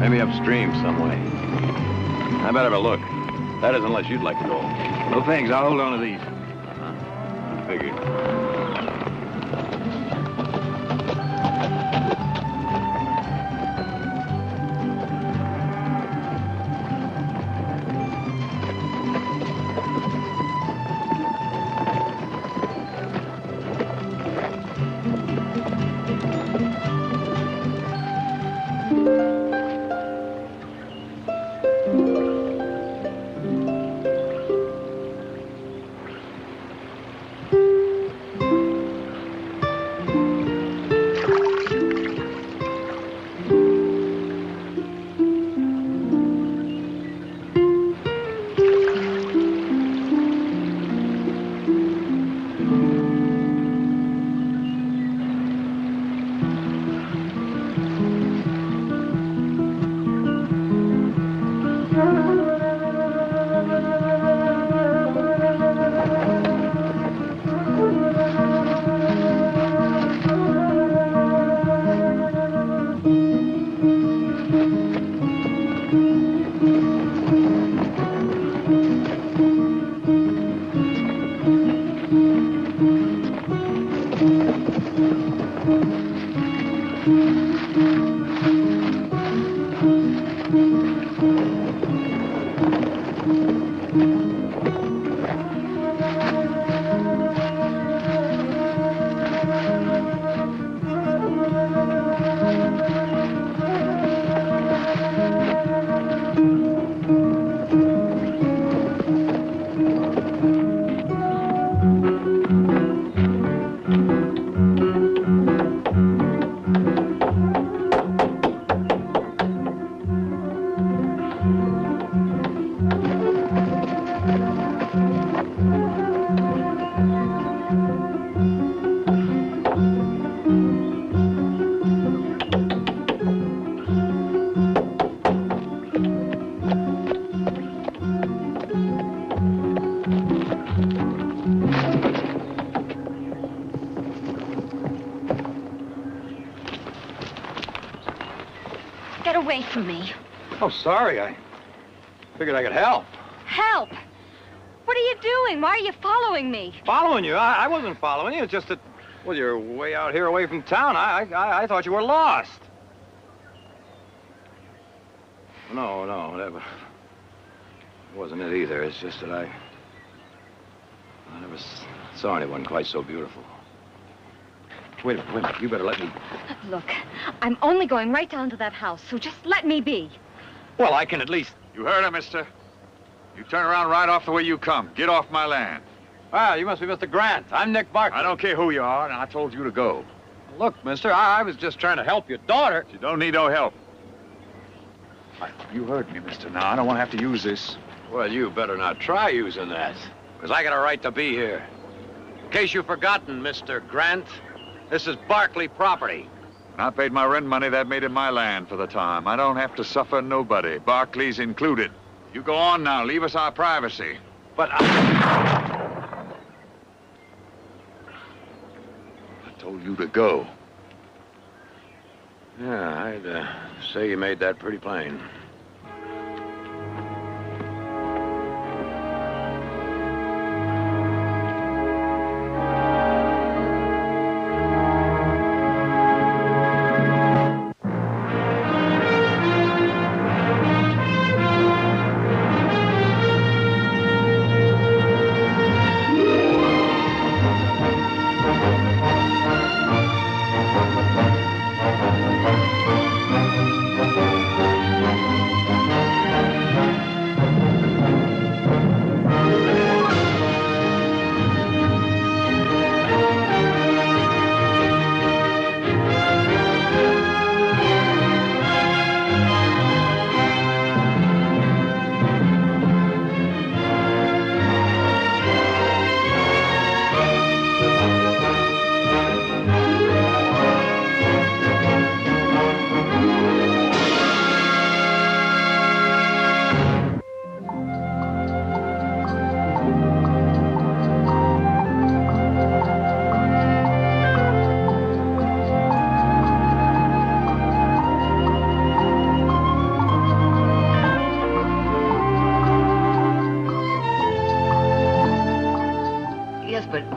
Maybe upstream some way. I better have a look. That is, unless you'd like to go. No thanks, I'll hold on to these. Figured. Get away from me. Oh, sorry. I figured I could help. Help! What are you doing? Why are you following me? Following you? I wasn't following you. It's just that, well, you're way out here away from town. I thought you were lost. No, that wasn't it either. It's just that I never saw anyone quite so beautiful. Wait a minute. You better let me... Look, I'm only going right down to that house, so just let me be. Well, I can at least... You heard her, mister? You turn around right off the way you come. Get off my land. Ah, you must be Mr. Grant. I'm Nick Barkley. I don't care who you are, and I told you to go. Look, mister, I was just trying to help your daughter. You don't need no help. You heard me, mister. Now, I don't want to have to use this. Well, you better not try using that, because I got a right to be here. In case you've forgotten, Mr. Grant, this is Barkley property. When I paid my rent money, that made it my land for the time. I don't have to suffer nobody, Barkley's included. You go on now. Leave us our privacy. But I told you to go. Yeah, I'd say you made that pretty plain.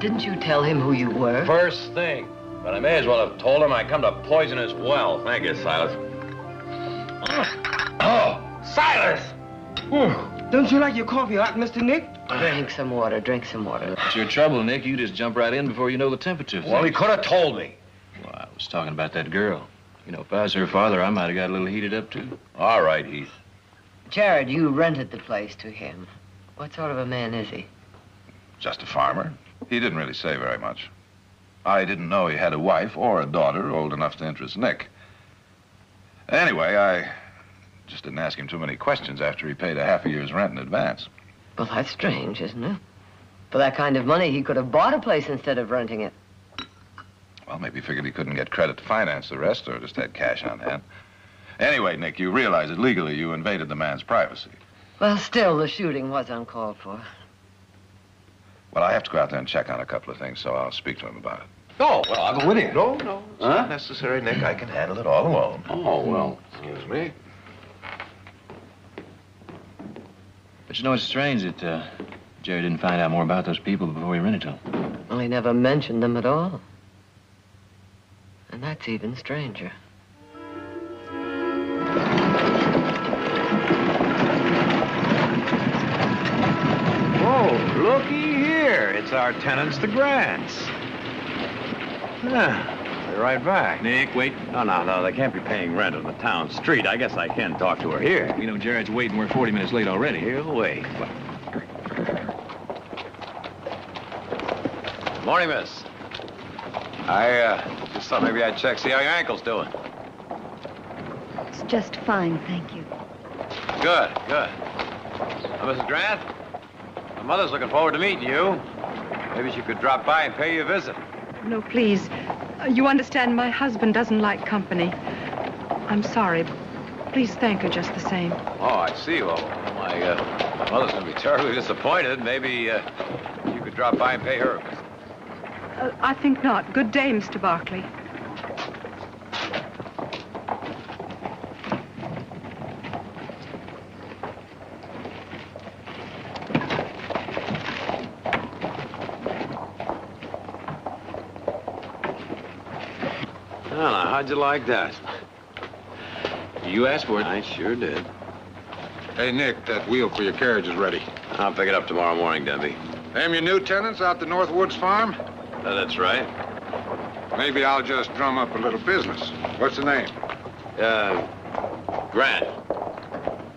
Didn't you tell him who you were? First thing. But I may as well have told him I come to poison his well. Thank you, Silas. Oh, Silas! Don't you like your coffee hot, Mr. Nick? Drink some water, drink some water. What's your trouble, Nick? You just jump right in before you know the temperature. Well, he could have told me. Well, I was talking about that girl. You know, if I was her father, I might have got a little heated up, too. All right, Heath. Jared, you rented the place to him. What sort of a man is he? Just a farmer. He didn't really say very much. I didn't know he had a wife or a daughter old enough to interest Nick. Anyway, I just didn't ask him too many questions after he paid a half a year's rent in advance. Well, that's strange, isn't it? For that kind of money, he could have bought a place instead of renting it. Well, maybe he figured he couldn't get credit to finance the rest or just had cash on hand. Anyway, Nick, you realize that legally you invaded the man's privacy. Well, still, the shooting was uncalled for. Well, I have to go out there and check on a couple of things, so I'll speak to him about it. Oh, well, I'll go with you. No, it's not necessary, Nick. I can handle it all alone. Oh, well, excuse me. But you know, it's strange that Jerry didn't find out more about those people before he rented to them. Well, he never mentioned them at all. And that's even stranger. Oh, looky here. It's our tenants, the Grants. They're right back. Nick, wait. No, they can't be paying rent on the town street. I guess I can talk to her here. You know, Jared's waiting. We're 40 minutes late already. He'll wait. Morning, miss. I just thought maybe I'd check, see how your ankle's doing. It's just fine, thank you. Good. Mrs. Grant, my mother's looking forward to meeting you. Maybe she could drop by and pay you a visit. No, please. You understand my husband doesn't like company. I'm sorry. Please thank her just the same. Oh, I see. Well, my mother's going to be terribly disappointed. Maybe you could drop by and pay her a visit. I think not. Good day, Mr. Barkley. Well, how'd you like that? You asked for it. I sure did. Hey, Nick, that wheel for your carriage is ready. I'll pick it up tomorrow morning, Denby. Them your new tenants out the North Woods farm? That's right. Maybe I'll just drum up a little business. What's the name? Grant.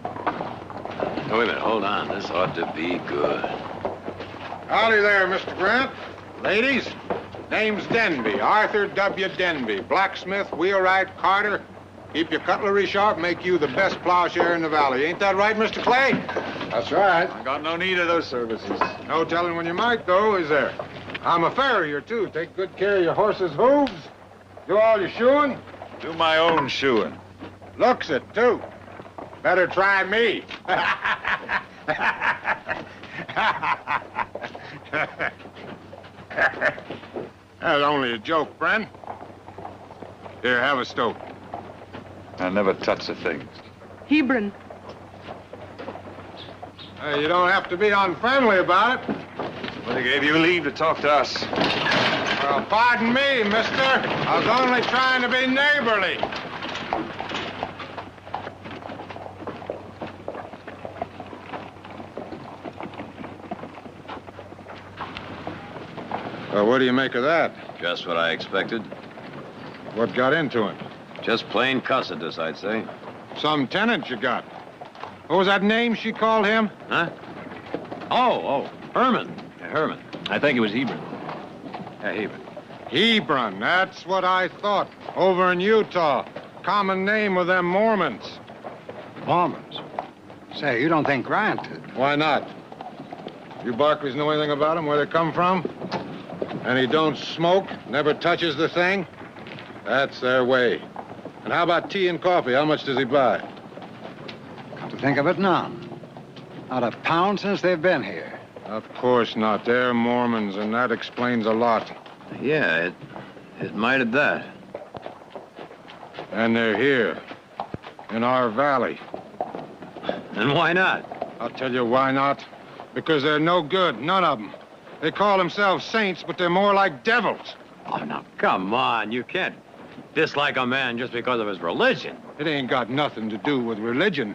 Oh, wait a minute. Hold on. This ought to be good. Howdy there, Mr. Grant. Ladies, name's Denby, Arthur W. Denby. Blacksmith, wheelwright, carter. Keep your cutlery sharp, make you the best plowshare in the valley. Ain't that right, Mr. Clay? That's right. I got no need of those services. No telling when you might, though, is there? I'm a farrier, too. Take good care of your horse's hooves. Do all your shoeing. Do my own shoeing. Looks it, too. Better try me. That's only a joke, friend. Here, have a stoke. I never touch a thing. Hebron. You don't have to be unfriendly about it. Well, they gave you leave to talk to us. Well, pardon me, mister. I was only trying to be neighborly. Well, what do you make of that? Just what I expected. What got into him? Just plain cussedness, I'd say. Some tenant you got. What was that name she called him? Huh? Oh, Herman. Yeah, Herman. I think it was Hebron. Yeah, Hebron. Hebron, that's what I thought. Over in Utah. Common name with them Mormons. Mormons? Say, you don't think Grant... Why not? You Barkleys know anything about him, where they come from? And he don't smoke, never touches the thing? That's their way. And how about tea and coffee? How much does he buy? Come to think of it, none. Not a pound since they've been here. Of course not. They're Mormons, and that explains a lot. Yeah, it might at that. And they're here, in our valley. And why not? I'll tell you why not. Because they're no good, none of them. They call themselves saints, but they're more like devils. Oh, now, come on. You can't dislike a man just because of his religion. It ain't got nothing to do with religion.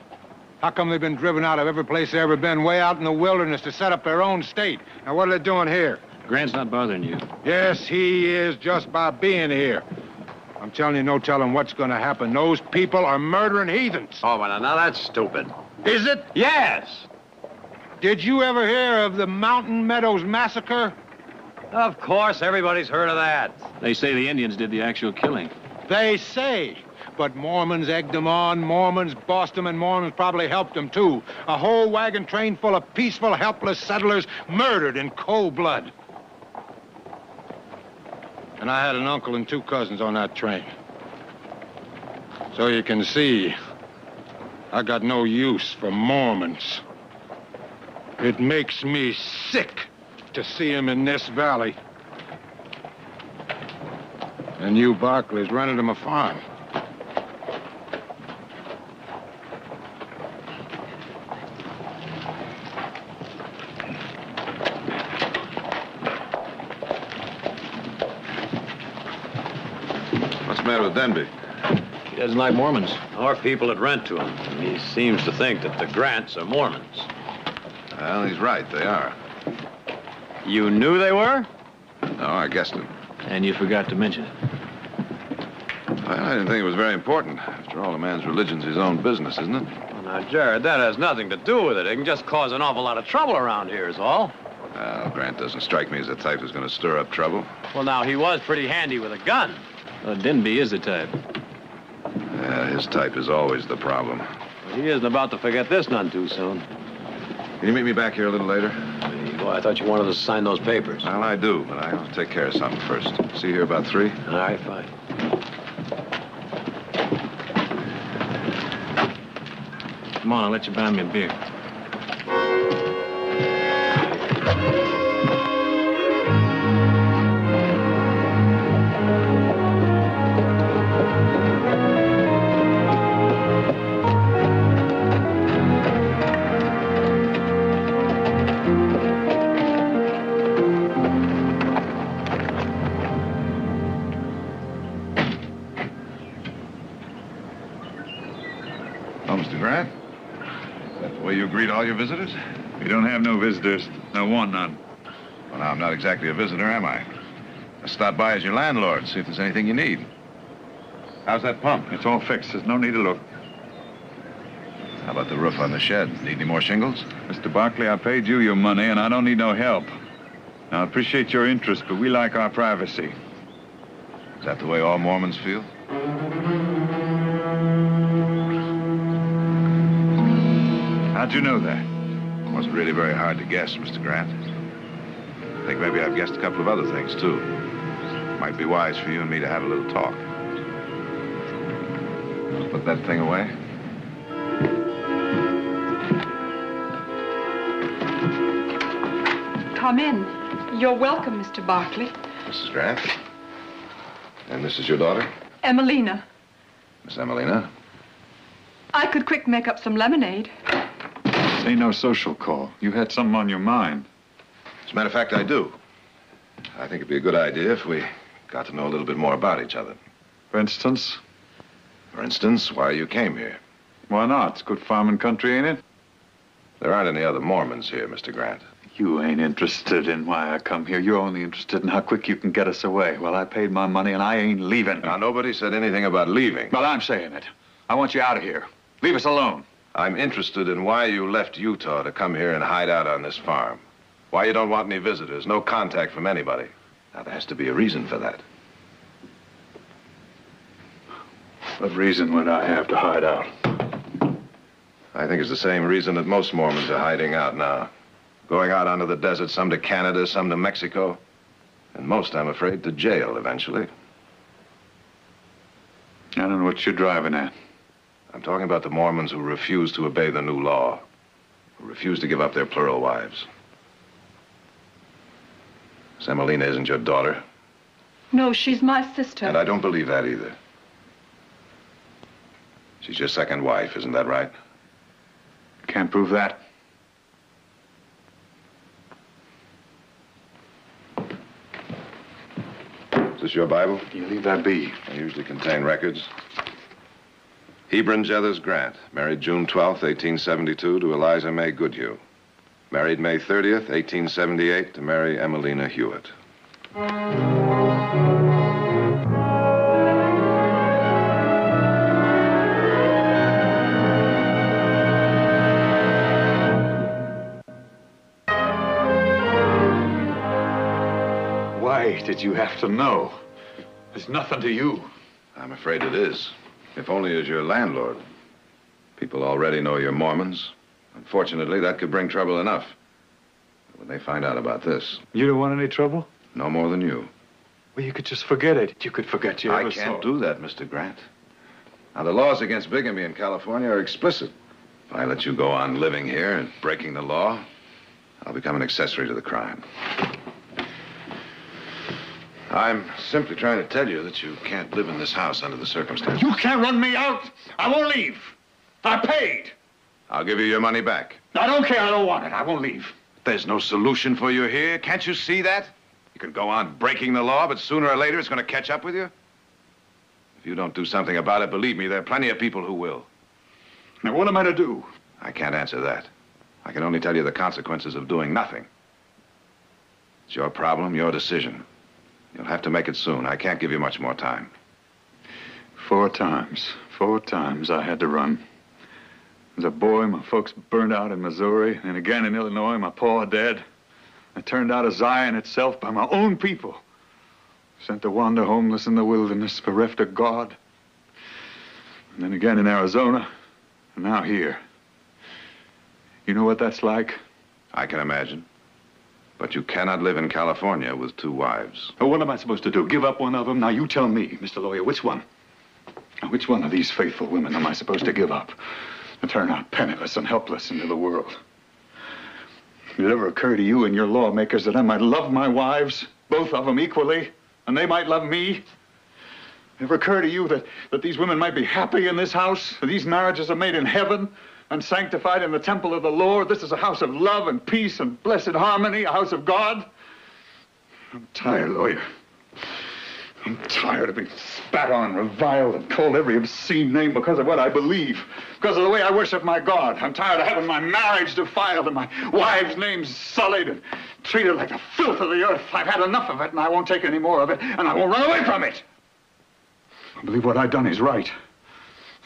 How come they've been driven out of every place they've ever been, way out in the wilderness to set up their own state? Now, what are they doing here? Grant's not bothering you. Yes, he is, just by being here. I'm telling you, no telling what's gonna happen. Those people are murdering heathens. Oh, well, now that's stupid. Is it? Yes. Did you ever hear of the Mountain Meadows Massacre? Of course, everybody's heard of that. They say the Indians did the actual killing. They say. But Mormons egged them on, Mormons bossed them, and Mormons probably helped them, too. A whole wagon train full of peaceful, helpless settlers murdered in cold blood. And I had an uncle and 2 cousins on that train. So you can see, I got no use for Mormons. It makes me sick to see them in this valley. And you, Barclays, rented them a farm. What's the matter with Denby? He doesn't like Mormons. Our people that rent to him. He seems to think that the Grants are Mormons. Well, he's right, they are. You knew they were? No, I guessed it. And you forgot to mention it. Well, I didn't think it was very important. After all, a man's religion's his own business, isn't it? Well, now, Jared, that has nothing to do with it. It can just cause an awful lot of trouble around here is all. Well, Grant doesn't strike me as the type who's going to stir up trouble. Well, now, he was pretty handy with a gun. Denby is the type. Yeah, his type is always the problem. But he isn't about to forget this none too soon. Can you meet me back here a little later? Well, I thought you wanted to sign those papers. Well, I do, but I want to take care of something first. See you here about 3? All right, fine. Come on, I'll let you buy me a beer. Oh, Mr. Grant? Is that the way you greet all your visitors? We don't have no visitors. No one, none. Well, now, I'm not exactly a visitor, am I? I stopped by as your landlord, see if there's anything you need. How's that pump? It's all fixed. There's no need to look. How about the roof on the shed? Need any more shingles? Mr. Barkley, I paid you your money, and I don't need no help. Now, I appreciate your interest, but we like our privacy. Is that the way all Mormons feel? How'd you know that? It wasn't really very hard to guess, Mr. Grant. I think maybe I've guessed a couple of other things, too. Might be wise for you and me to have a little talk. Put that thing away. Come in. You're welcome, Mr. Barkley. Mrs. Grant. And this is your daughter? Emelina. Miss Emelina. I could quick make up some lemonade. This ain't no social call. You had something on your mind. As a matter of fact, I do. I think it'd be a good idea if we got to know a little bit more about each other. For instance? For instance, why you came here. Why not? It's good farming country, ain't it? There aren't any other Mormons here, Mr. Grant. You ain't interested in why I come here. You're only interested in how quick you can get us away. Well, I paid my money, and I ain't leaving. Now, nobody said anything about leaving. Well, I'm saying it. I want you out of here. Leave us alone. I'm interested in why you left Utah to come here and hide out on this farm. Why you don't want any visitors, no contact from anybody. Now, there has to be a reason for that. What reason would I have to hide out? I think it's the same reason that most Mormons are hiding out now. Going out onto the desert, some to Canada, some to Mexico. And most, I'm afraid, to jail eventually. I don't know what you're driving at. I'm talking about the Mormons who refuse to obey the new law, who refuse to give up their plural wives. Emelina isn't your daughter. No, she's my sister. And I don't believe that either. She's your second wife, isn't that right? Can't prove that. This your Bible? You leave that be. They usually contain records. Hebron Jethers Grant, married June 12th, 1872, to Eliza May Goodhue. Married May 30th, 1878, to Mary Emelina Hewitt. Why did you have to know? There's nothing to you. I'm afraid it is. If only as your landlord. People already know you're Mormons. Unfortunately, that could bring trouble enough. When they find out about this. You don't want any trouble? No more than you. Well, you could just forget it. You could forget you I ever can't saw. do that, Mr. Grant. Now, the laws against bigamy in California are explicit. If I let you go on living here and breaking the law, I'll become an accessory to the crime. I'm simply trying to tell you that you can't live in this house under the circumstances. You can't run me out. I won't leave. I paid. I'll give you your money back. I don't care. I don't want it. I won't leave. There's no solution for you here. Can't you see that? You can go on breaking the law, but sooner or later it's going to catch up with you. If you don't do something about it, believe me, there are plenty of people who will. Now, what am I to do? I can't answer that. I can only tell you the consequences of doing nothing. It's your problem, your decision. You'll have to make it soon. I can't give you much more time. 4 times I had to run. As a boy, my folks burned out in Missouri, and again in Illinois, my pa dead. I turned out of Zion itself by my own people. Sent to wander homeless in the wilderness, bereft of God. And then again in Arizona, and now here. You know what that's like? I can imagine. But you cannot live in California with 2 wives. Oh, what am I supposed to do? Give up one of them? Now, you tell me, Mr. Lawyer, which one? Now, which one of these faithful women am I supposed to give up and turn out penniless and helpless into the world? Did it ever occur to you and your lawmakers that I might love my wives, both of them equally, and they might love me? Ever occur to you that these women might be happy in this house? That these marriages are made in heaven and sanctified in the temple of the Lord? This is a house of love and peace and blessed harmony, a house of God. I'm tired, lawyer. I'm tired of being spat on, reviled, and called every obscene name because of what I believe, because of the way I worship my God. I'm tired of having my marriage defiled and my wife's names sullied and treated like the filth of the earth. I've had enough of it, and I won't take any more of it, and I won't run away from it. I believe what I've done is right.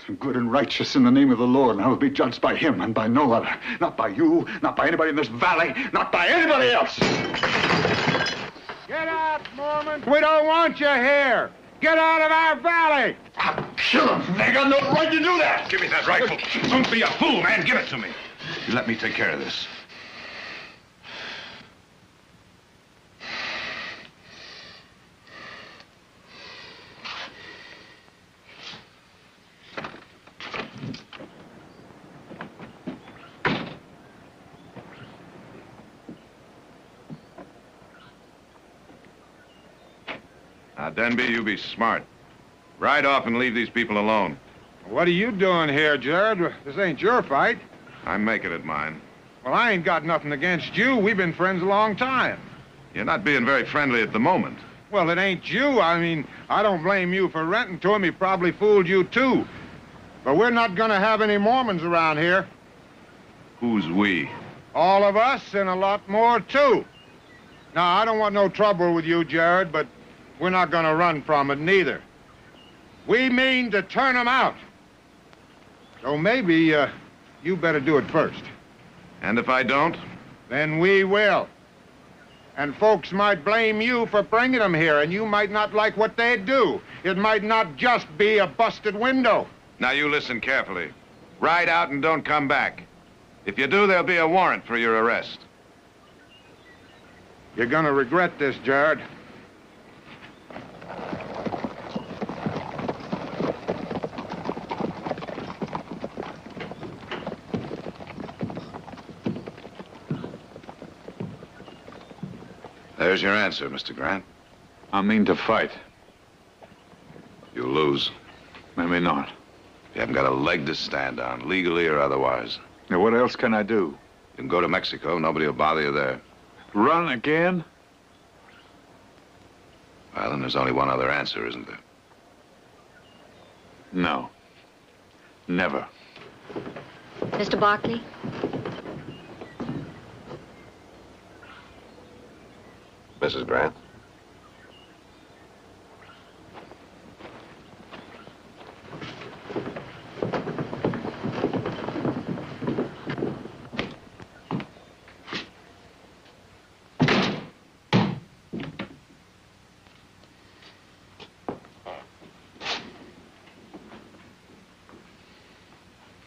I'm good and righteous in the name of the Lord, and I will be judged by him and by no other. Not by you, not by anybody in this valley, not by anybody else. Get out, Mormons! We don't want you here! Get out of our valley! I'll kill him. They got no right to do that. Give me that rifle. Don't be a fool, man. Give it to me. You let me take care of this. Now, Denby, you be smart. Ride off and leave these people alone. What are you doing here, Jared? This ain't your fight. I'm making it mine. Well, I ain't got nothing against you. We've been friends a long time. You're not being very friendly at the moment. Well, it ain't you. I mean, I don't blame you for renting to him. He probably fooled you, too. But we're not gonna have any Mormons around here. Who's we? All of us and a lot more, too. Now, I don't want no trouble with you, Jared, but we're not gonna run from it, neither. We mean to turn them out. So maybe, you better do it first. And if I don't? Then we will. And folks might blame you for bringing them here, and you might not like what they do. It might not just be a busted window. Now, you listen carefully. Ride out and don't come back. If you do, there'll be a warrant for your arrest. You're gonna regret this, Jared. There's your answer, Mr. Grant. I mean to fight. You'll lose. Maybe not. You haven't got a leg to stand on, legally or otherwise. Now, what else can I do? You can go to Mexico. Nobody will bother you there. Run again? Well, then there's only one other answer, isn't there? No. Never. Mr. Barkley? Mrs. Grant?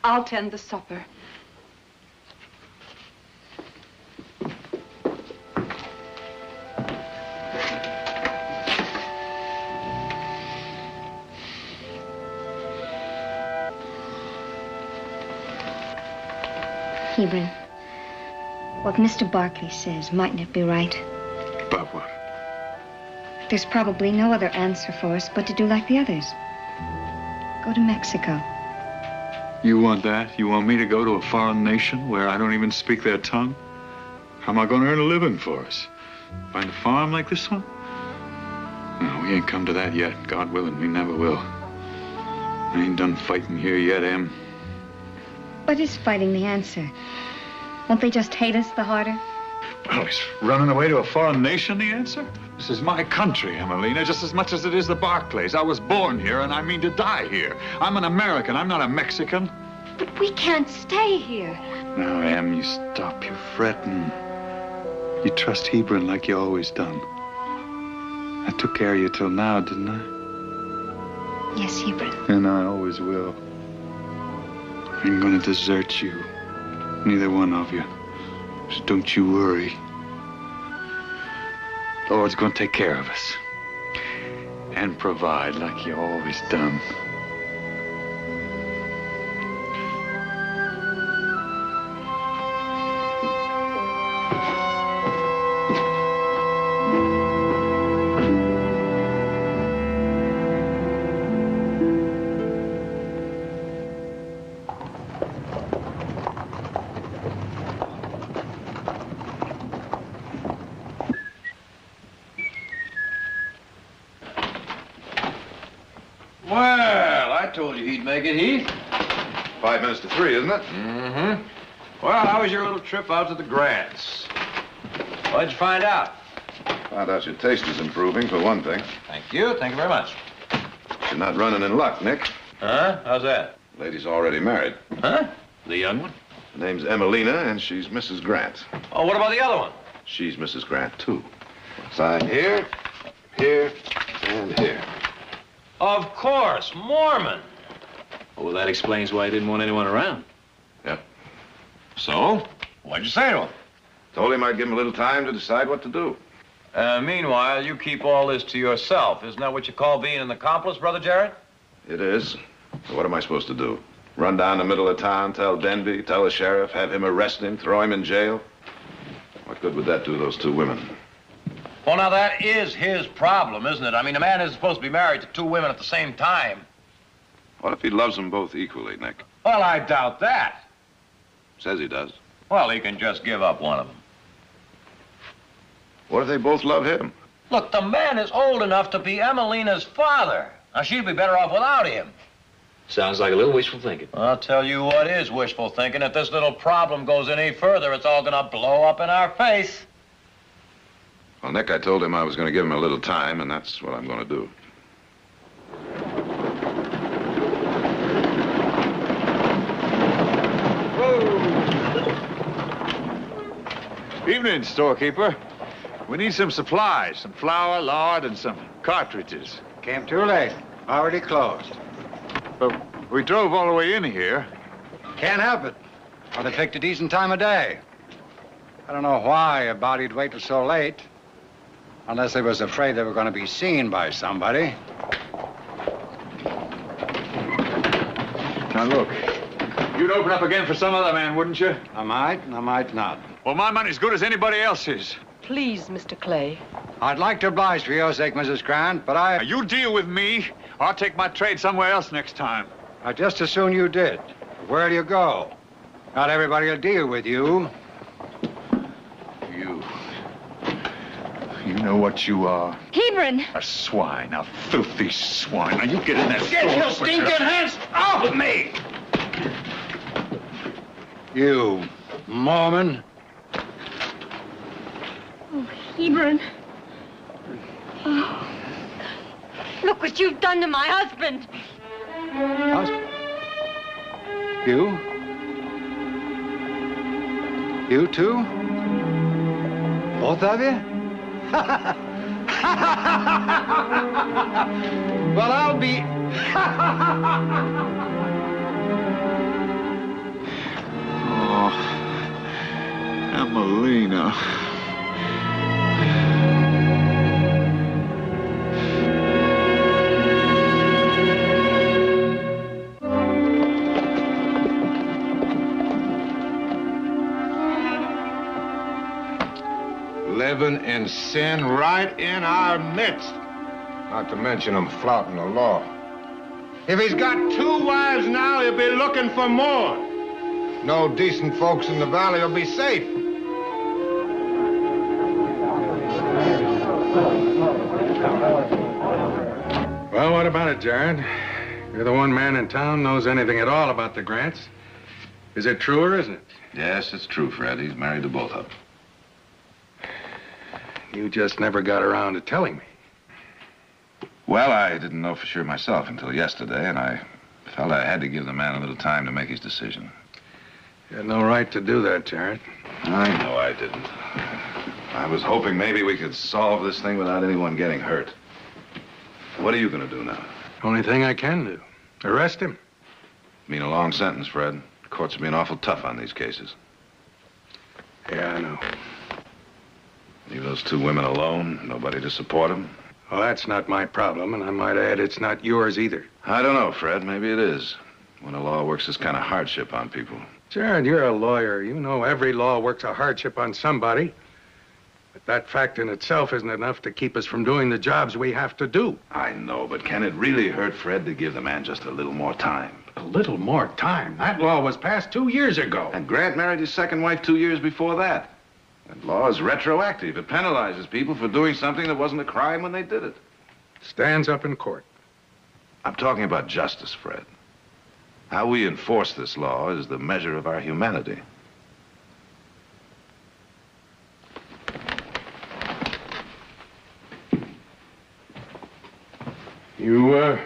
I'll tend the supper. Hebron, what Mr. Barkley says, mightn't it be right? About what? There's probably no other answer for us but to do like the others. Go to Mexico. You want that? You want me to go to a foreign nation where I don't even speak their tongue? How am I going to earn a living for us? Find a farm like this one? No, we ain't come to that yet. God willing, we never will. I ain't done fighting here yet, Em. But is fighting the answer? Won't they just hate us the harder? Well, is running away to a foreign nation the answer? This is my country, Emelina, just as much as it is the Barclays. I was born here, and I mean to die here. I'm an American. I'm not a Mexican. But we can't stay here. Now, Em, you stop your fretting. You trust Hebron like you always done. I took care of you till now, didn't I? Yes, Hebron. And I always will. I ain't gonna desert you. Neither one of you. So don't you worry. The Lord's gonna take care of us. And provide like you always done. Well, I told you he'd make it, Heath. 5 minutes to 3, isn't it? Mm-hmm. Well, how was your little trip out to the Grants? What'd you find out? Found out your taste is improving, for one thing. Thank you. Thank you very much. You're not running in luck, Nick. Huh? How's that? Lady's already married. Huh? The young one? Her name's Emelina, and she's Mrs. Grant. Oh, what about the other one? She's Mrs. Grant, too. Sign here, here, and here. Of course, Mormon. Well, that explains why he didn't want anyone around. Yep. So? What'd you say to him? Told him I'd give him a little time to decide what to do. Meanwhile, you keep all this to yourself. Isn't that what you call being an accomplice, Brother Jared? It is. So what am I supposed to do? Run down the middle of town, tell Denby, tell the sheriff, have him arrest him, throw him in jail? What good would that do those two women? Well, now, that is his problem, isn't it? I mean, a man isn't supposed to be married to two women at the same time. What if he loves them both equally, Nick? Well, I doubt that. Says he does. Well, he can just give up one of them. What if they both love him? Look, the man is old enough to be Emelina's father. Now, she'd be better off without him. Sounds like a little wishful thinking. I'll tell you what is wishful thinking. If this little problem goes any further, it's all gonna blow up in our face. Well, Nick, I told him I was going to give him a little time, and that's what I'm going to do. Whoa. Evening, storekeeper. We need some supplies, some flour, lard, and some cartridges. Came too late. Already closed. But we drove all the way in here. Can't help it. Well, they picked a decent time of day. I don't know why a body'd wait till so late. Unless they was afraid they were going to be seen by somebody. Now, look. You'd open up again for some other man, wouldn't you? I might, and I might not. Well, my money's good as anybody else's. Please, Mr. Clay. I'd like to oblige for your sake, Mrs. Grant, but Now, you deal with me, or I'll take my trade somewhere else next time. I'd just as soon you did. Where do you go? Not everybody will deal with you. You You know what you are? Hebron! A swine, a filthy swine. Now you get in that Get store. your stinking hands off of me! You Mormon. Oh, Hebron. Oh. Look what you've done to my husband. You? You too? Both of you? Well, I'll be... Oh, Emelina. 'Living in sin right in our midst. Not to mention him flouting the law. If he's got 2 wives now, he'll be looking for more. No decent folks in the valley will be safe. Well, what about it, Jared? You're the one man in town knows anything at all about the Grants. Is it true or isn't it? Yes, it's true, Fred. He's married to both of them. You just never got around to telling me. Well, I didn't know for sure myself until yesterday, and I felt I had to give the man a little time to make his decision. You had no right to do that, Jared. I know I didn't. I was hoping maybe we could solve this thing without anyone getting hurt. What are you going to do now? Only thing I can do. Arrest him. Mean a long sentence, Fred. Courts are being awful tough on these cases. Yeah, I know. Leave those 2 women alone, nobody to support them. Well, that's not my problem, and I might add it's not yours either. I don't know, Fred. Maybe it is. When the law works this kind of hardship on people. Jared, you're a lawyer. You know every law works a hardship on somebody. But that fact in itself isn't enough to keep us from doing the jobs we have to do. I know, but can it really hurt Fred to give the man just a little more time? A little more time? That law was passed 2 years ago. And Grant married his second wife 2 years before that. That law is retroactive. It penalizes people for doing something that wasn't a crime when they did it. Stands up in court. I'm talking about justice, Fred. How we enforce this law is the measure of our humanity. You,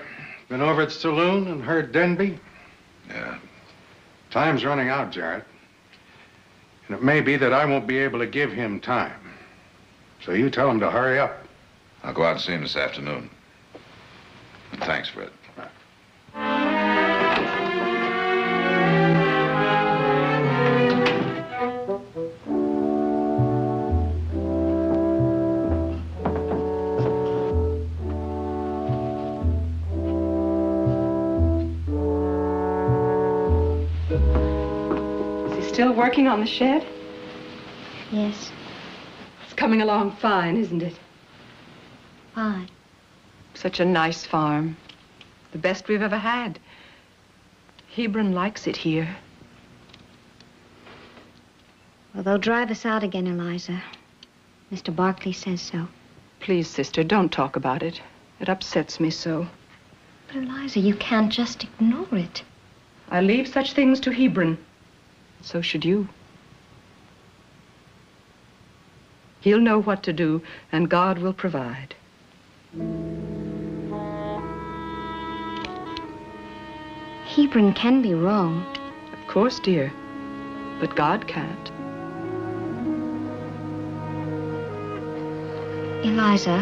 been over at the saloon and heard Denby? Yeah. Time's running out, Jared. And it may be that I won't be able to give him time. So you tell him to hurry up. I'll go out and see him this afternoon. Thanks, Fred. Still working on the shed? Yes. It's coming along fine, isn't it? Why? Such a nice farm. The best we've ever had. Hebron likes it here. Well, they'll drive us out again, Eliza. Mr. Barkley says so. Please, sister, don't talk about it. It upsets me so. But, Eliza, you can't just ignore it. I leave such things to Hebron. So should you. He'll know what to do, and God will provide. Hebron can be wrong. Of course, dear. But God can't. Eliza,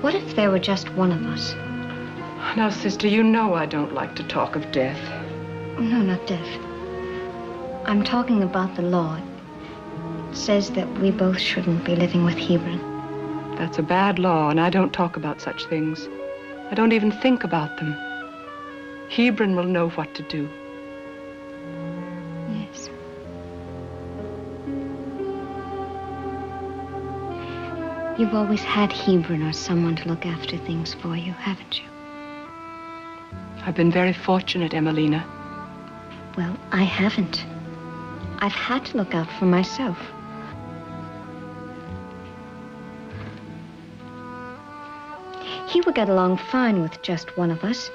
what if there were just one of us? Now, sister, you know I don't like to talk of death. No, not death. I'm talking about the law. It says that we both shouldn't be living with Hebron. That's a bad law, and I don't talk about such things. I don't even think about them. Hebron will know what to do. Yes. You've always had Hebron or someone to look after things for you, haven't you? I've been very fortunate, Emelina. Well, I haven't. I've had to look out for myself. He would get along fine with just one of us.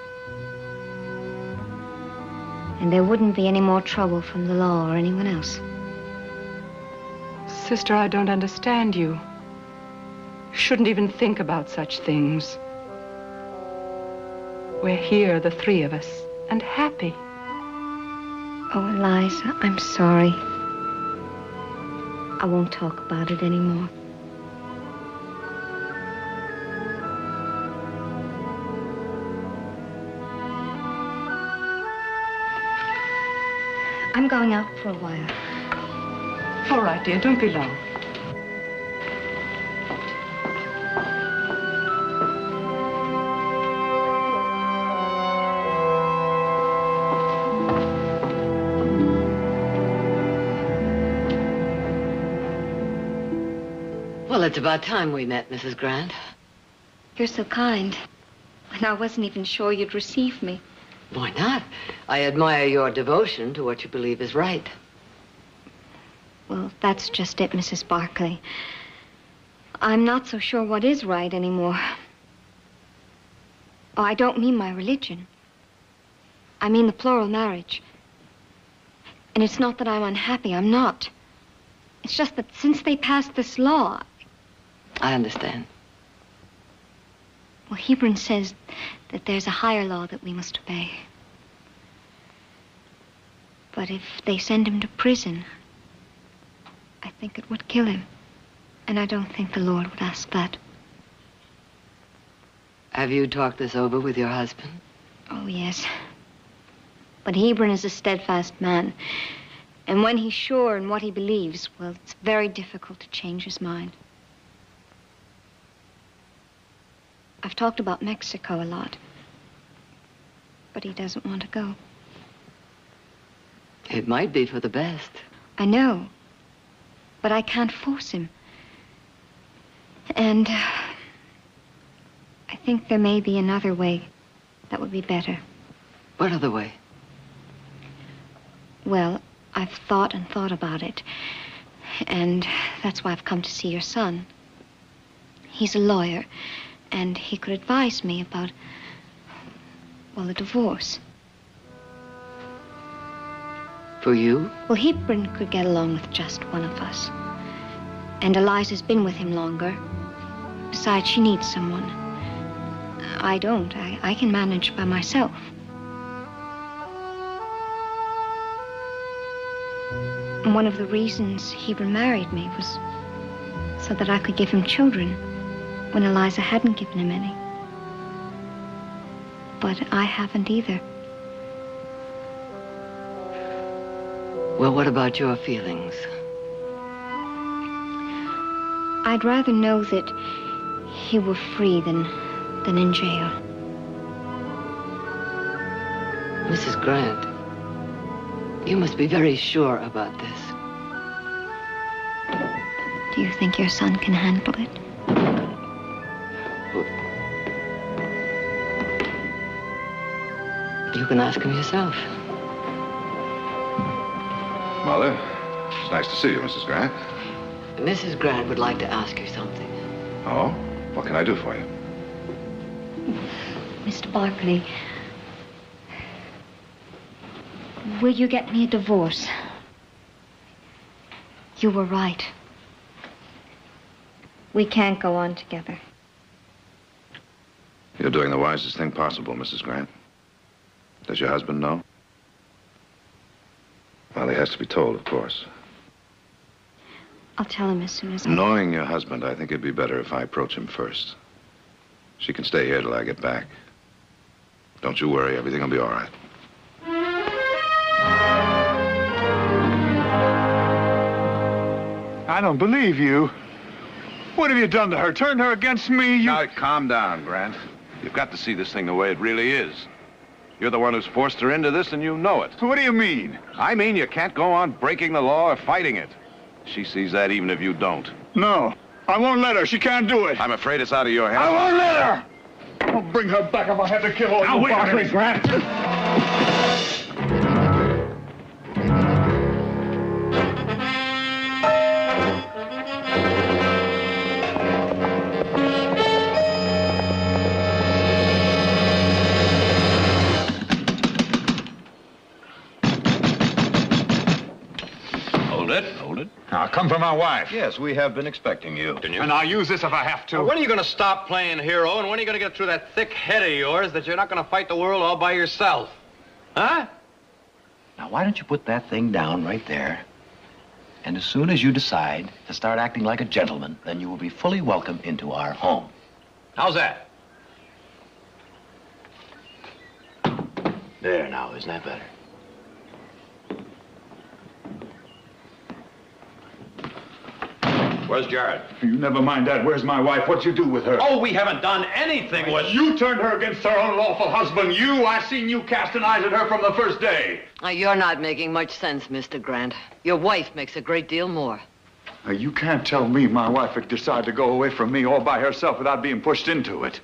And there wouldn't be any more trouble from the law or anyone else. Sister, I don't understand you. You shouldn't even think about such things. We're here, the three of us, and happy. Oh, Eliza, I'm sorry. I won't talk about it anymore. I'm going out for a while. All right, dear, don't be long. Well, it's about time we met, Mrs. Grant. You're so kind. And I wasn't even sure you'd receive me. Why not? I admire your devotion to what you believe is right. Well, that's just it, Mrs. Barclay. I'm not so sure what is right anymore. Oh, I don't mean my religion. I mean the plural marriage. And it's not that I'm unhappy. I'm not. It's just that since they passed this law... I understand. Well, Hebron says that there's a higher law that we must obey. But if they send him to prison, I think it would kill him. And I don't think the Lord would ask that. Have you talked this over with your husband? Oh, yes. But Hebron is a steadfast man. And when he's sure in what he believes, well, it's very difficult to change his mind. I've talked about Mexico a lot. But he doesn't want to go. It might be for the best. I know. But I can't force him. And I think there may be another way that would be better. What other way? Well, I've thought and thought about it. And that's why I've come to see your son. He's a lawyer, and he could advise me about, well, a divorce. For you? Well, Hebron could get along with just one of us. And Eliza's been with him longer. Besides, she needs someone. I don't. I can manage by myself. And one of the reasons Hebron married me was so that I could give him children when Eliza hadn't given him any. But I haven't either. Well, what about your feelings? I'd rather know that he were free than in jail. Mrs. Grant, you must be very sure about this. Do you think your son can handle it? You can ask him yourself. Mother, it's nice to see you, Mrs. Grant. Mrs. Grant would like to ask you something. Oh? What can I do for you? Mr. Barclay, will you get me a divorce? You were right. We can't go on together. You're doing the wisest thing possible, Mrs. Grant. Does your husband know? Well, he has to be told, of course. I'll tell him as soon as I... Knowing your husband, I think it'd be better if I approach him first. She can stay here till I get back. Don't you worry, everything will be all right. I don't believe you. What have you done to her? Turned her against me? You... Now, calm down, Grant. You've got to see this thing the way it really is. You're the one who's forced her into this, and you know it. What do you mean? I mean you can't go on breaking the law or fighting it. She sees that even if you don't. No, I won't let her. She can't do it. I'm afraid it's out of your hands. I won't let her! I'll bring her back if I have to kill all you Barclay, Grant. Hold it. Hold it. Now, I come for my wife. Yes, we have been expecting you. And I'll use this if I have to. When are you going to stop playing hero, and when are you going to get through that thick head of yours that you're not going to fight the world all by yourself? Huh? Now, why don't you put that thing down right there? And as soon as you decide to start acting like a gentleman, then you will be fully welcome into our home. How's that? There now, isn't that better? Where's Jared? You never mind that. Where's my wife? What'd you do with her? Oh, we haven't done anything with... You turned her against her unlawful husband. I seen you casting eyes at her from the first day. Now, you're not making much sense, Mr. Grant. Your wife makes a great deal more. Now, you can't tell me my wife would decide to go away from me all by herself without being pushed into it.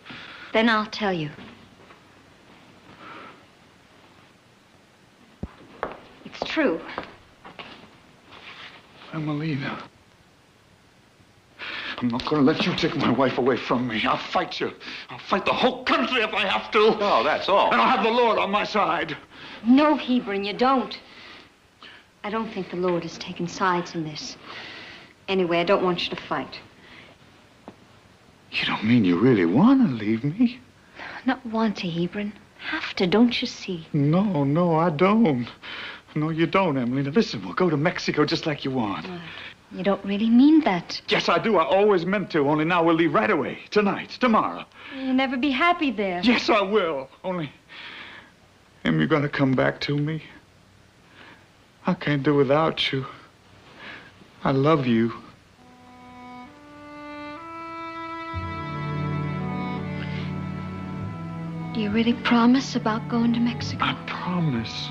Then I'll tell you. It's true. Emelina. I'm not going to let you take my wife away from me. I'll fight you. I'll fight the whole country if I have to. Oh, that's all. And I'll have the Lord on my side. No, Hebron, you don't. I don't think the Lord has taken sides in this. Anyway, I don't want you to fight. You don't mean you really want to leave me? Not want to, Hebron. Have to, don't you see? No, I don't. No, you don't, Emelina. Listen, we'll go to Mexico just like you want. You don't really mean that. Yes, I do. I always meant to. Only now we'll leave right away. Tonight. Tomorrow. You'll never be happy there. Yes, I will. Only, Em, you gonna come back to me? I can't do without you. I love you. Do you really promise about going to Mexico? I promise.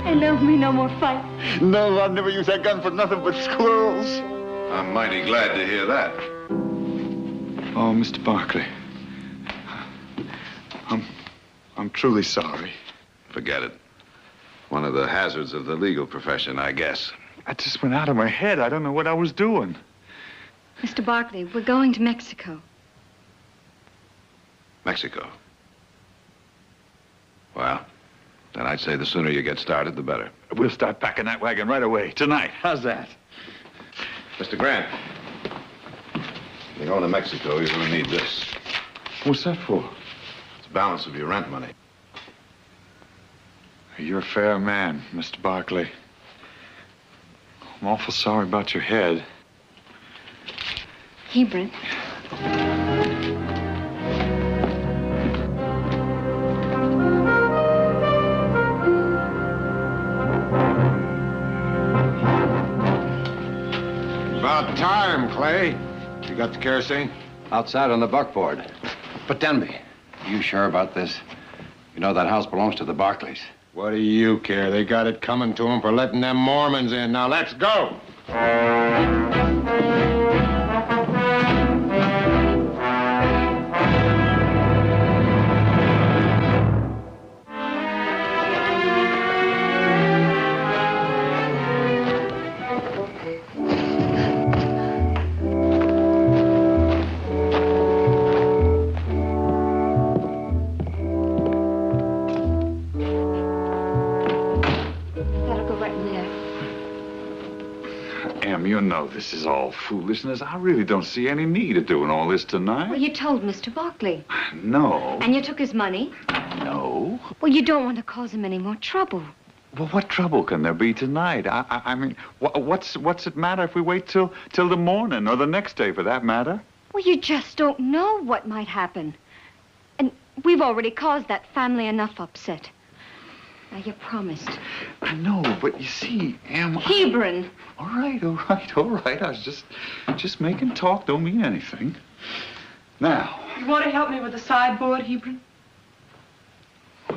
And there'll be no more fight. No, I'll never use that gun for nothing but squirrels. I'm mighty glad to hear that. Oh, Mr. Barkley. I'm truly sorry. Forget it. One of the hazards of the legal profession, I guess. That just went out of my head. I don't know what I was doing. Mr. Barkley, we're going to Mexico. Mexico. Well, then I'd say the sooner you get started, the better. We'll start packing that wagon right away. Tonight. How's that? Mr. Grant, you're going to Mexico, you're going to need this. What's that for? It's the balance of your rent money. You're a fair man, Mr. Barkley. I'm awful sorry about your head. Hebron. About time, Clay. You got the kerosene? Outside on the buckboard. But Denby, are you sure about this? You know that house belongs to the Barkleys. What do you care? They got it coming to them for letting them Mormons in. Now, let's go. You know this is all foolishness. I really don't see any need of doing all this tonight. Well, you told Mr. Barkley. No. And you took his money? No. Well, you don't want to cause him any more trouble. Well, what trouble can there be tonight? I mean, what's it matter if we wait till the morning or the next day, for that matter? Well, you just don't know what might happen. And we've already caused that family enough upset. Now, you promised. I know, but you see, Em... Hebron! All right. I was just making talk. Don't mean anything. Now... You want to help me with the sideboard, Hebron?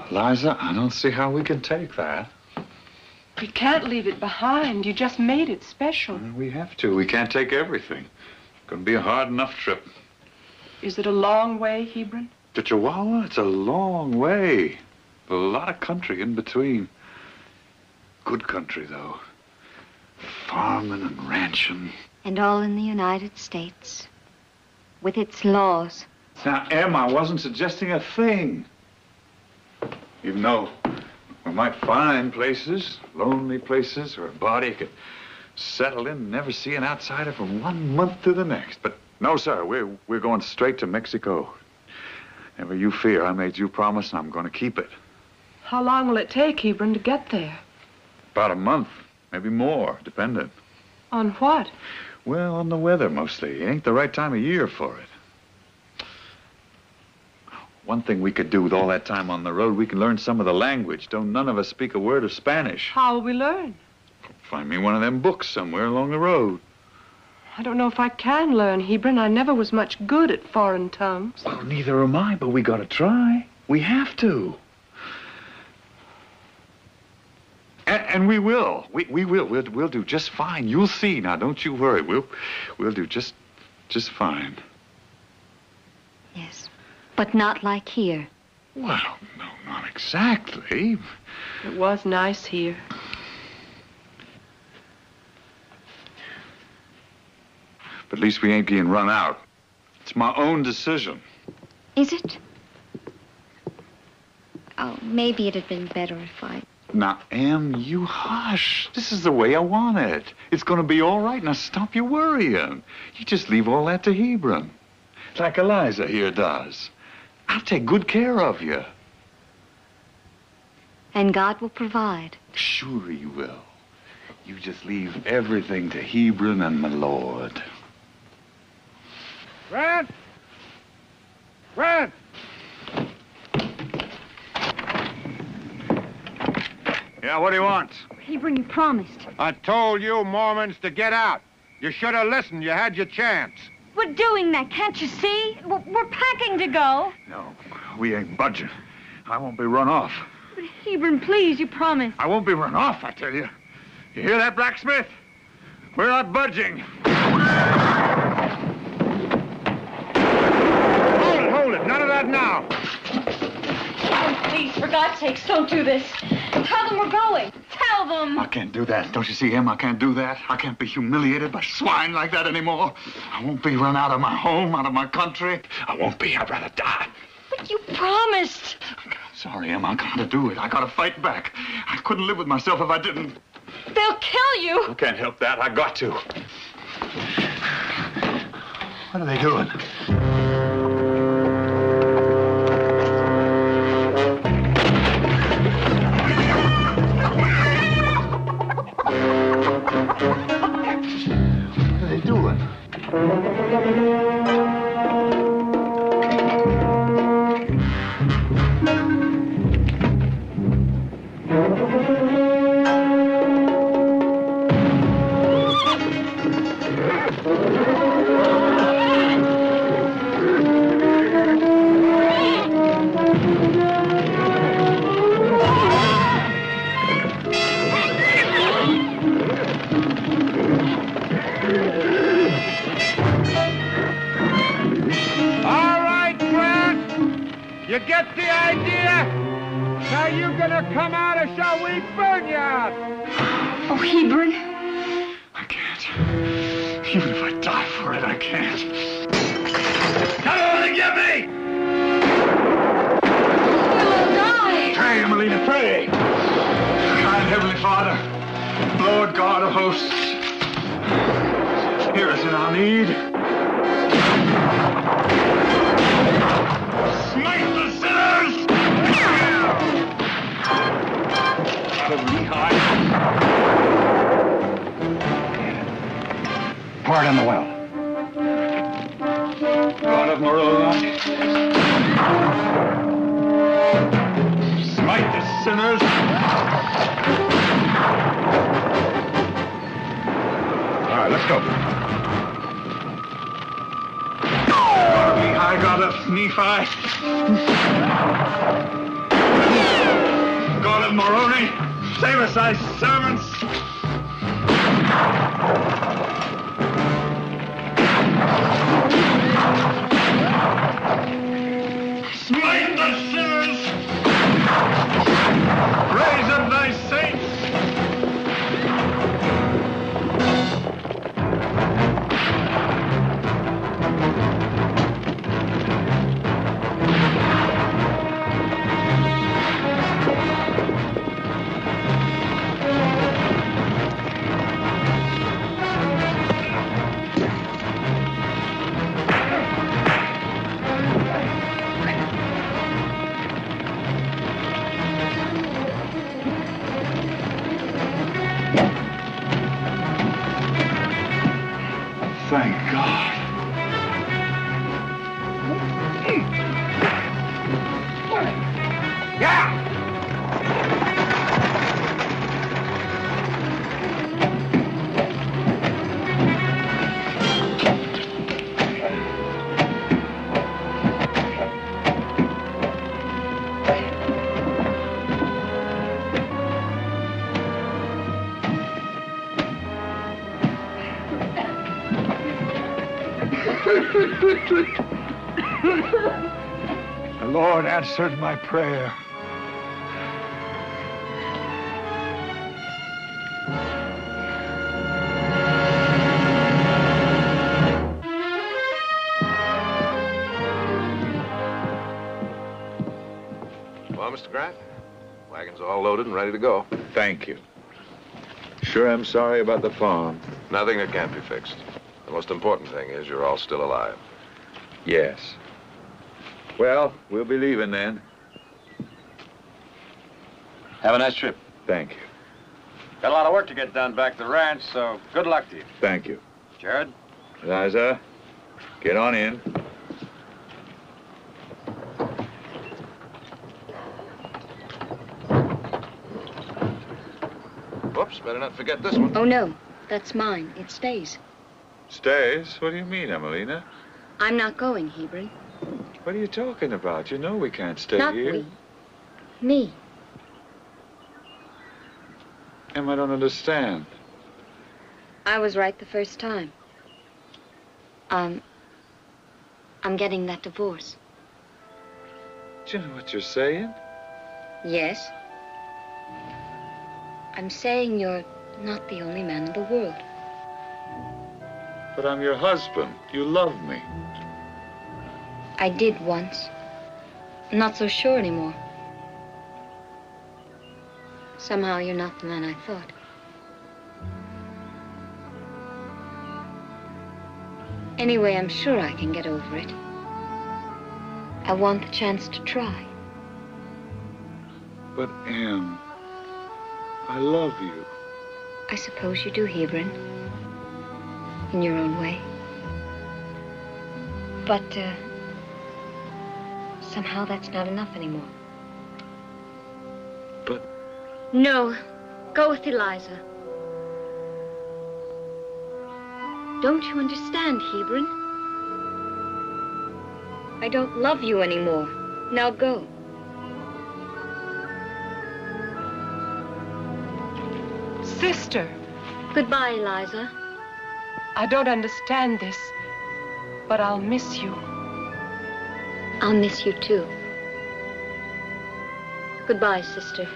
Liza, I don't see how we can take that. We can't leave it behind. You just made it special. We have to. We can't take everything. It's going to be a hard enough trip. Is it a long way, Hebron? To Chihuahua? It's a long way. A lot of country in between. Good country, though. Farming and ranching. And all in the United States. With its laws. Now, Em, I wasn't suggesting a thing. Even though we might find places, lonely places, where a body could settle in and never see an outsider from 1 month to the next. But no, sir, we're going straight to Mexico. Never you fear. I made you a promise, and I'm going to keep it. How long will it take, Hebron, to get there? About a month, maybe more, depending. On what? Well, on the weather, mostly. It ain't the right time of year for it. One thing we could do with all that time on the road, we can learn some of the language. Don't none of us speak a word of Spanish. How will we learn? Find me one of them books somewhere along the road. I don't know if I can learn, Hebron. I never was much good at foreign tongues. Well, neither am I, but we gotta try. We have to. And we will. We will. We'll do just fine. You'll see. Now, don't you worry. We'll do just fine. Yes, but not like here. Well, no, not exactly. It was nice here. But at least we ain't being run out. It's my own decision. Is it? Oh, maybe it'd have been better if I... Now, Em, you hush. This is the way I want it. It's gonna be all right. Now, stop your worrying. You just leave all that to Hebron. Like Eliza here does. I'll take good care of you. And God will provide. Sure he will. You just leave everything to Hebron and my Lord. Grant! Grant! Yeah, what do you want? Hebron, you promised. I told you Mormons to get out. You should have listened. You had your chance. We're doing that, can't you see? We're packing to go. No, we ain't budging. I won't be run off. But Hebron, please, you promised. I won't be run off, I tell you. You hear that, blacksmith? We're not budging. Hold it. None of that now. Oh, please, for God's sakes, don't do this. Tell them we're going. Tell them. I can't do that. Don't you see him? I can't do that. I can't be humiliated by swine like that anymore. I won't be run out of my home, out of my country. I won't be. I'd rather die. But you promised. Sorry, Em. I gotta do it. I gotta fight back. I couldn't live with myself if I didn't. They'll kill you. I can't help that. I got to. What are they doing? What are they doing? You get the idea? Now you gonna come out or shall we burn you out? Oh, Hebron. I can't. Even if I die for it, I can't. Come on and get me! You'll die. Pray, Emelina, pray. Kind Heavenly Father, Lord God of hosts, hear us in our need. Smite the sinners! Heavenly high. Pour it in the well. God of Moroni, smite the sinners. All right, let's go. God of Lehi, God of Nephi, God of Moroni, save us, thy servants. Smite the sinners! Raise up thy saints! Lord answered my prayer. Well, Mr. Grant, wagon's all loaded and ready to go. Thank you. Sure, I'm sorry about the farm. Nothing that can't be fixed. The most important thing is you're all still alive. Yes. Well, we'll be leaving then. Have a nice trip. Thank you. Got a lot of work to get done back to the ranch, so good luck to you. Thank you. Jared? Eliza, get on in. Whoops, better not forget this one. Oh, no. That's mine. It stays. Stays? What do you mean, Emelina? I'm not going, Hebron. What are you talking about? You know we can't stay Not here. we. Me. Em, I don't understand. I was right the first time. I'm getting that divorce. Do you know what you're saying? Yes. I'm saying you're not the only man in the world. But I'm your husband. You love me. I did once. I'm not so sure anymore. Somehow you're not the man I thought. Anyway, I'm sure I can get over it. I want the chance to try. But, Em, I love you. I suppose you do, Hebron. In your own way. But, somehow that's not enough anymore. But... No. Go with Eliza. Don't you understand, Hebron? I don't love you anymore. Now go. Sister. Goodbye, Eliza. I don't understand this, but I'll miss you. I'll miss you, too. Goodbye, sister.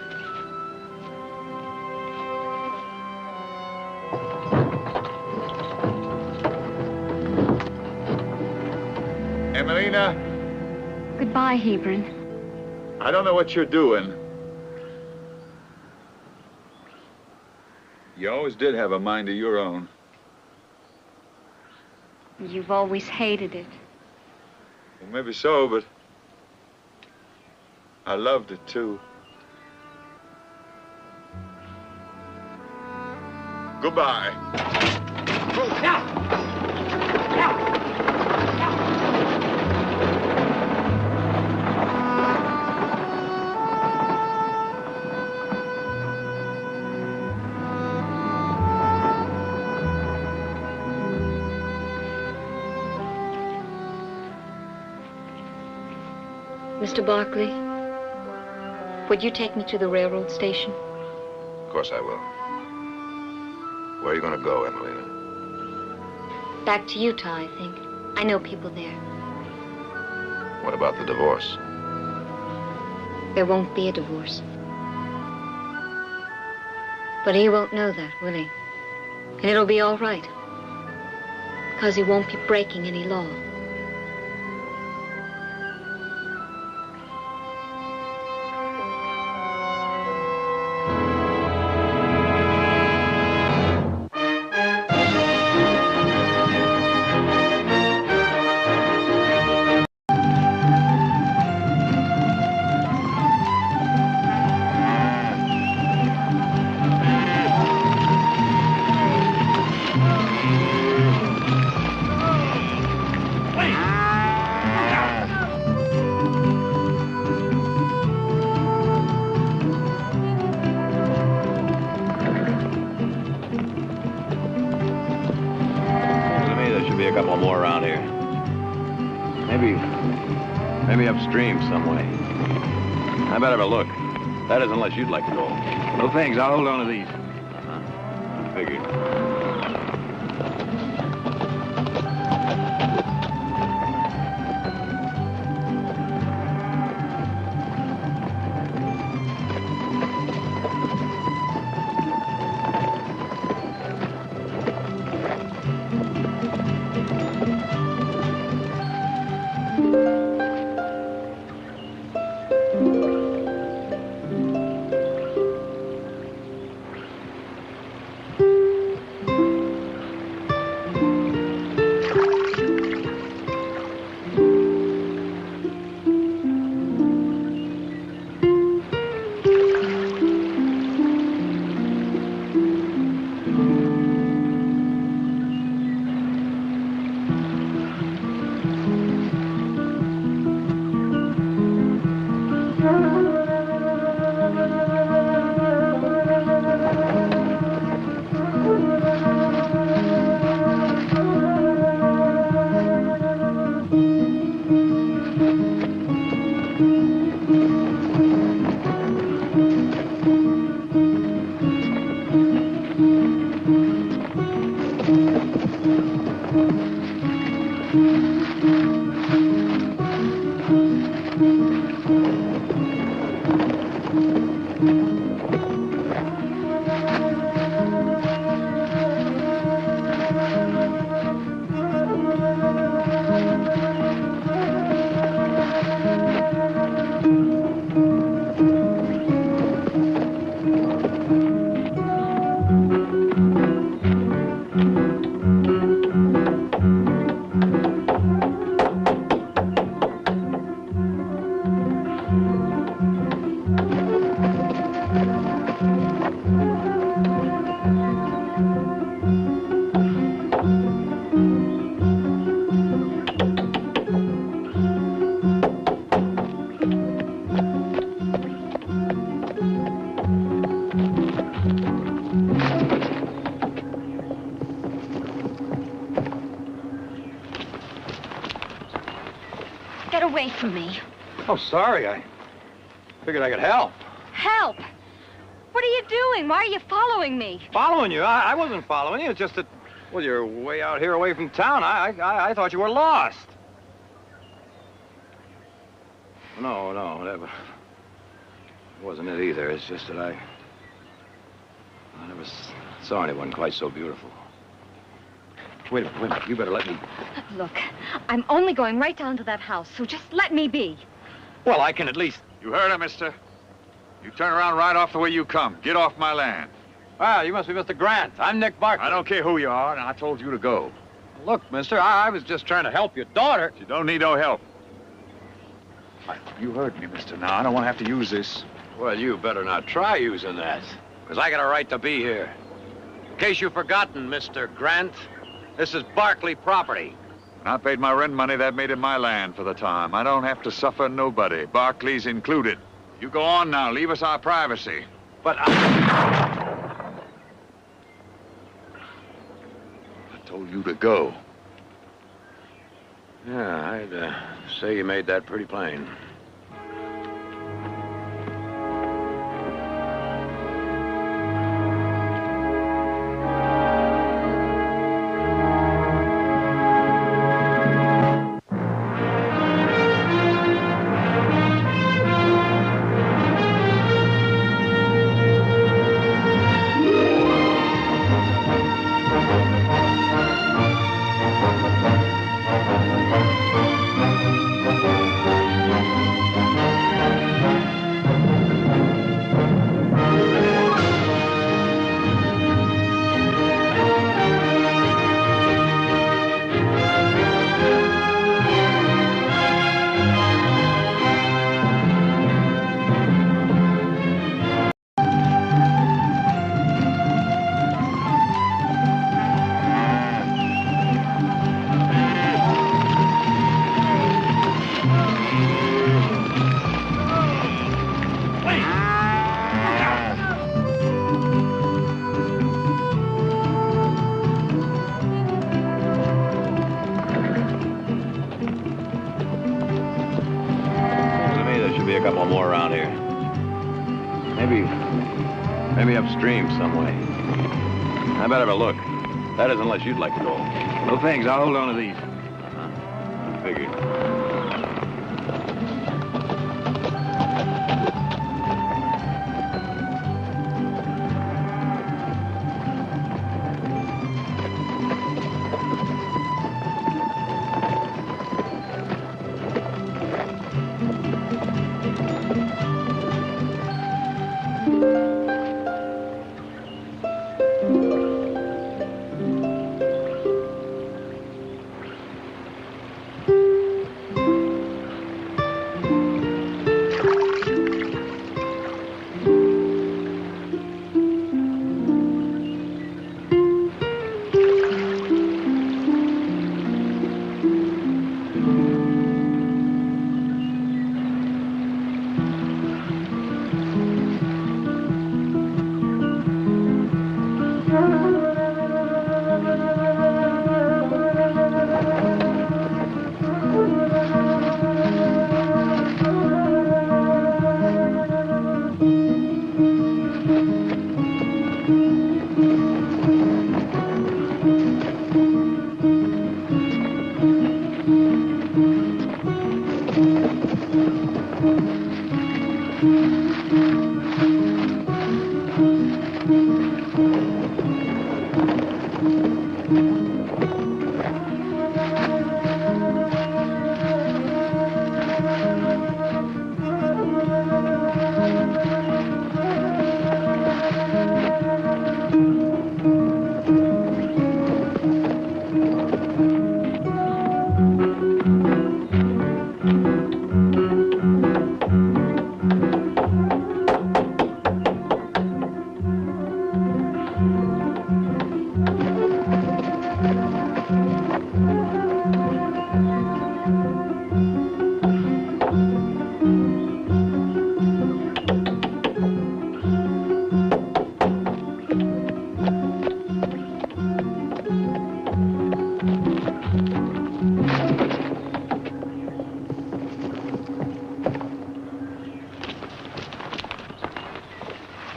Emelina, Goodbye, Hebron. I don't know what you're doing. You always did have a mind of your own. You've always hated it. Well, maybe so, but I loved it, too. Goodbye. Mr. Barkley, would you take me to the railroad station? Of course I will. Where are you going to go, Emelina? Back to Utah, I think. I know people there. What about the divorce? There won't be a divorce. But he won't know that, will he? And it'll be all right. Because he won't be breaking any law. Maybe upstream some way. I better have a look. That is, unless you'd like to go. No thanks, I'll hold on to these. Figured. Get away from me. Oh, sorry. I figured I could help. Help! What are you doing? Why are you following me? Following you? I wasn't following you. It's just that, well, you're way out here away from town. I thought you were lost. No, that wasn't it either. It's just that I never saw anyone quite so beautiful. Wait a minute. You better let me... Look, I'm only going right down to that house, so just let me be. Well, I can at least... You heard her, mister? You turn around right off the way you come. Get off my land. Ah, you must be Mr. Grant. I'm Nick Barkley. I don't care who you are, and I told you to go. Look, mister, I was just trying to help your daughter. You don't need no help. You heard me, mister. Now, I don't want to have to use this. Well, you better not try using that, because I got a right to be here. In case you've forgotten, Mr. Grant, this is Barkley property. When I paid my rent money, that made it my land for the time. I don't have to suffer nobody, Barkley's included. You go on now. Leave us our privacy. But I told you to go. Yeah, I'd say you made that pretty plain. A couple more around here. Maybe upstream some way. I better have a look. That is, unless you'd like to go. No thanks. I'll hold on to these. Figured.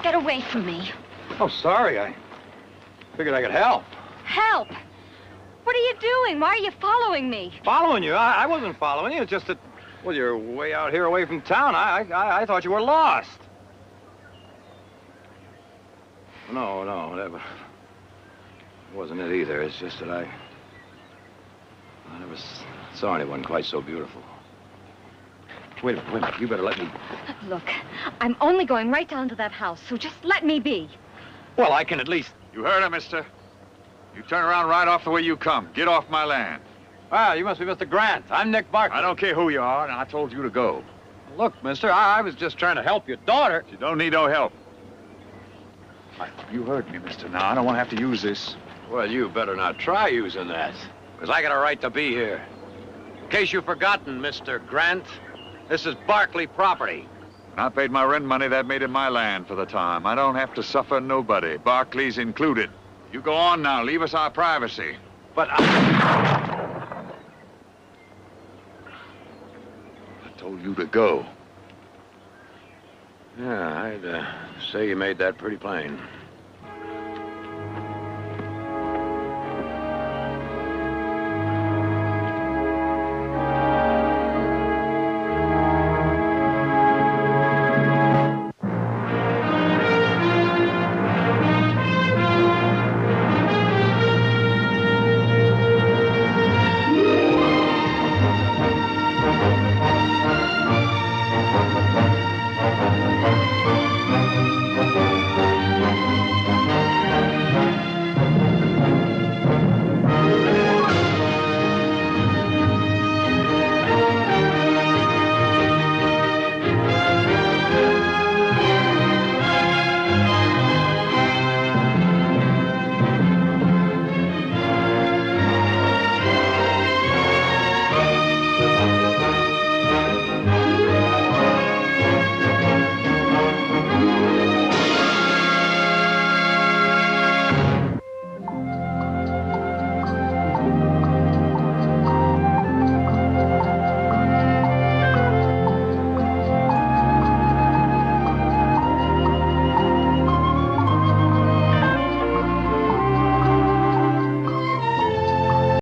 Get away from me. Oh, sorry. I figured I could help. Help! What are you doing? Why are you following me? Following you? I wasn't following you. It's just that, well, you're way out here away from town. I thought you were lost. No, that wasn't it either. It's just that I never saw anyone quite so beautiful. Wait a minute. You better let me... Look, I'm only going right down to that house, so just let me be. Well, I can at least... You heard her, mister. You turn around right off the way you come. Get off my land. Ah, you must be Mr. Grant. I'm Nick Barkley. I don't care who you are, and I told you to go. Look, mister, I was just trying to help your daughter. You don't need no help. You heard me, mister. Now, I don't want to have to use this. Well, you better not try using that, because I got a right to be here. In case you've forgotten, Mr. Grant, this is Barkley property. When I paid my rent money, that made it my land for the time. I don't have to suffer nobody, Barkley's included. You go on now. Leave us our privacy. But I told you to go. Yeah, I'd say you made that pretty plain.